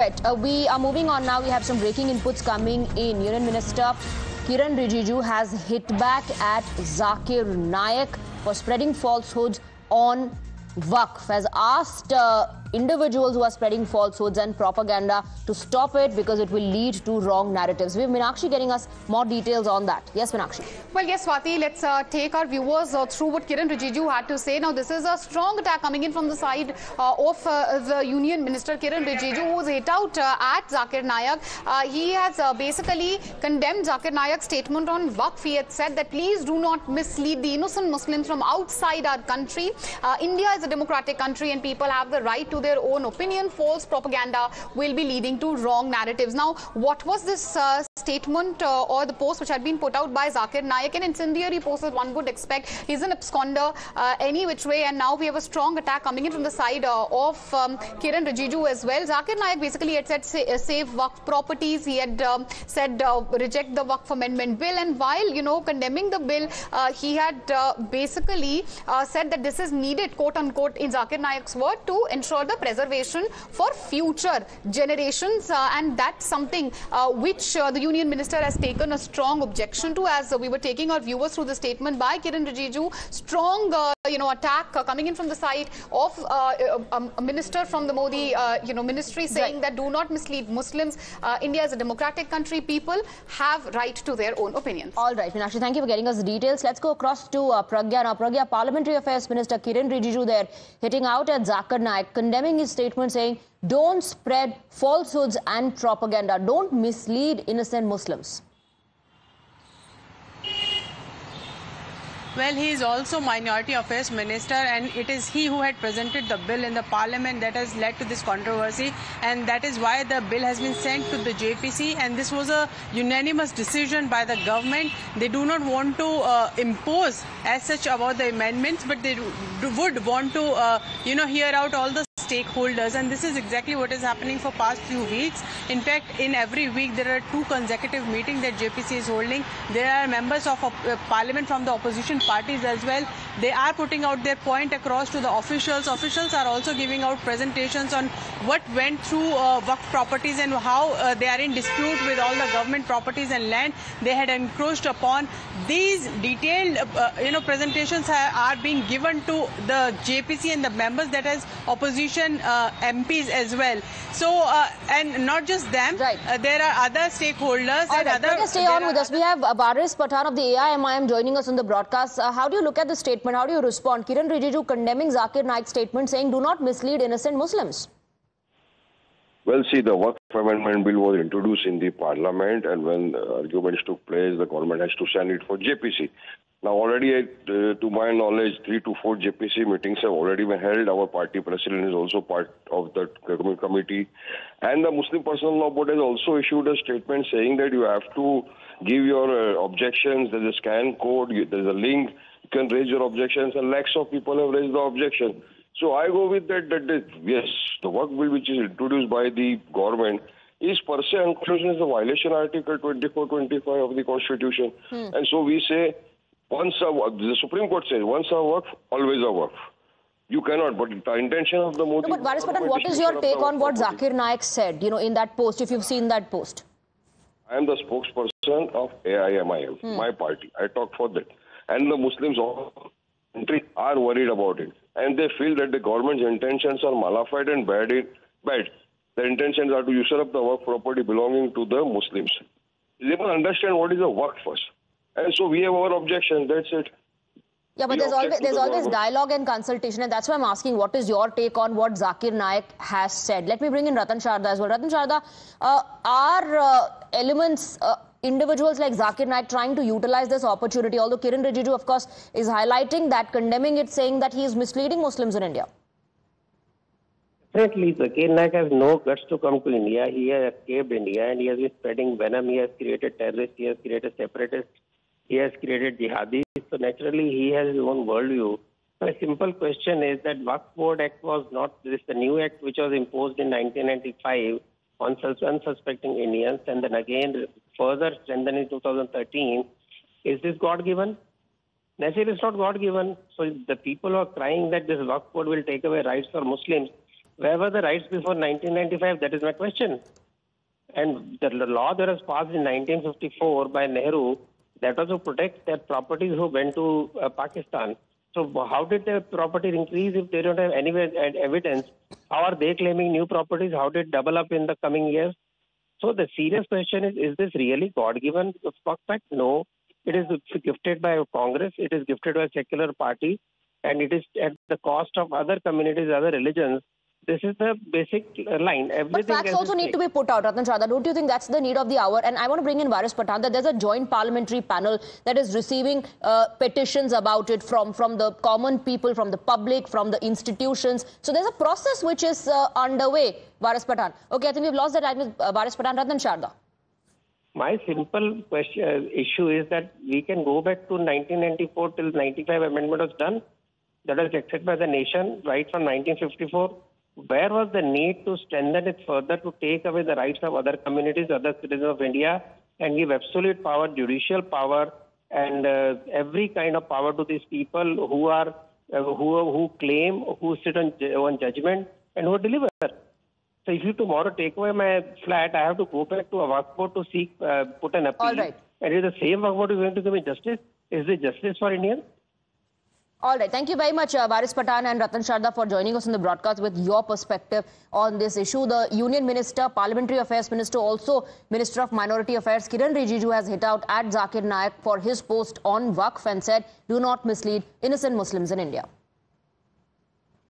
Right, we are moving on now. We have some breaking inputs coming in. Union Minister Kiren Rijiju has hit back at Zakir Naik for spreading falsehoods on Waqf. Has asked individuals who are spreading falsehoods and propaganda to stop it because it will lead to wrong narratives. We have Meenakshi getting us more details on that. Yes, Meenakshi. Well, yes, Swati, let's take our viewers through what Kiren Rijiju had to say. Now, this is a strong attack coming in from the side of the Union Minister Kiren Rijiju, who was hit out at Zakir Naik. He has basically condemned Zakir Naik's statement on Waqf. He had said that please do not mislead the innocent Muslims from outside our country. India is a democratic country and people have the right to their own opinion. False propaganda will be leading to wrong narratives. Now, what was this statement or the post which had been put out by Zakir Naik? An incendiary post as one would expect. He's an absconder any which way, and now we have a strong attack coming in from the side of Kiren Rijiju as well. Zakir Naik basically had said save Waqf properties. He had said reject the Waqf Amendment Bill, and while condemning the bill, he had basically said that this is needed, quote unquote, in Zakir Naik's word, to ensure the preservation for future generations, and that's something which the Union Minister has taken a strong objection to. As we were taking our viewers through the statement by Kiren Rijiju, strong attack coming in from the side of a minister from the Modi ministry, saying that do not mislead Muslims. India is a democratic country. People have right to their own opinions. All right, Meenakshi, thank you for getting us the details. Let's go across to Pragya. Now, Pragya, Parliamentary Affairs Minister Kiren Rijiju there hitting out at Zakir Naik, condemning his statement, saying don't spread falsehoods and propaganda. Don't mislead innocent Muslims. Well, he is also Minority Affairs Minister, and it is he who had presented the bill in the Parliament that has led to this controversy, and that is why the bill has been sent to the JPC, and this was a unanimous decision by the government. They do not want to impose as such about the amendments, but they would want to, hear out all the stakeholders, and this is exactly what is happening for past few weeks. In fact, in every week there are 2 consecutive meetings that JPC is holding. There are members of Parliament from the opposition parties as well. They are putting out their point across to the officials. Officials are also giving out presentations on what went through Waqf properties and how they are in dispute with all the government properties and land they had encroached upon. These detailed presentations are being given to the JPC and the members, that is opposition MPs as well. So, and not just them, right. There are other stakeholders. All and right. Let us stay on with us. We have Baris Pathan of the AIMIM joining us on the broadcast. How do you look at the statement? How do you respond? Kiren Rijiju condemning Zakir Naik's statement, saying do not mislead innocent Muslims. Well, see, the Waqf Amendment Bill was introduced in the Parliament, and when arguments took place, the government has to send it for JPC. Now, already, to my knowledge, 3 to 4 JPC meetings have already been held. Our party president is also part of the government committee. And the Muslim Personal Law Board has also issued a statement saying that you have to give your objections. There's a scan code, there's a link, you can raise your objections, and lakhs of people have raised the objection. So I go with that, yes, the Waqf Bill which is introduced by the government is per se unconstitutional, is a violation of Article 24-25 of the Constitution. And so we say, the Supreme Court says, once a Waqf, always a Waqf. You cannot, but the intention of the Modi... No, but Baris Pathan, what is your take on what Zakir Naik said, in that post, if you've seen that post? I am the spokesperson of AIMIM, my party. I talk for that. And the Muslims all country are worried about it. And they feel that the government's intentions are malified and bad. Their intentions are to usurp the Waqf property belonging to the Muslims. They must understand what is a Waqf first. And so we have our objection, that's it. Yeah, but there's always dialogue and consultation, and that's why I'm asking what is your take on what Zakir Naik has said. Let me bring in Ratan Sharda as well. Ratan Sharda, are elements, individuals like Zakir Naik trying to utilize this opportunity, although Kiren Rijiju, of course, is highlighting that, condemning it, saying that he is misleading Muslims in India? Definitely, Zakir Naik has no guts to come to India. He has escaped India and he has been spreading venom. He has created terrorists, he has created separatists, he has created jihadis. So naturally, he has his own worldview. So a simple question is that Waqf Board Act was not this, the new act which was imposed in 1995 on unsuspecting Indians, and then again further strengthened in 2013. Is this God-given? Naturally, it's not God-given. So the people who are crying that this Waqf Board will take away rights for Muslims, Where were the rights before 1995? That is my question. And the law that was passed in 1954 by Nehru, that was to protect their properties who went to Pakistan. So how did their property increase if they don't have any evidence? How are they claiming new properties? How did it double up in the coming years? So the serious question is this really God-given Waqf Act? No. It is gifted by Congress. It is gifted by a secular party. And it is at the cost of other communities, other religions. This is the basic line. But facts also need to be put out, Ratan Sharda. Don't you think that's the need of the hour? And I want to bring in Varis Pathan, that there's a joint parliamentary panel that is receiving petitions about it from the common people, from the public, from the institutions. So there's a process which is underway, Varis Pathan. Okay, I think we've lost that time with Varis Pathan. Ratan Sharda. My simple issue is that we can go back to 1994 till 95 amendment was done. That was accepted by the nation right from 1954. Where was the need to strengthen it further to take away the rights of other communities, other citizens of India, and give absolute power, judicial power, and every kind of power to these people who claim, who sit on judgment, and who deliver? So if you tomorrow take away my flat, I have to go back to a Waqf board to seek, put an appeal. All right. And is the same Waqf board going to give me justice? Is it justice for Indians? All right. Thank you very much, Varis Pathan and Ratan Sharda, for joining us in the broadcast with your perspective on this issue. The Union Minister, Parliamentary Affairs Minister, also Minister of Minority Affairs, Kiren Rijiju, has hit out at Zakir Naik for his post on Waqf and said, do not mislead innocent Muslims in India.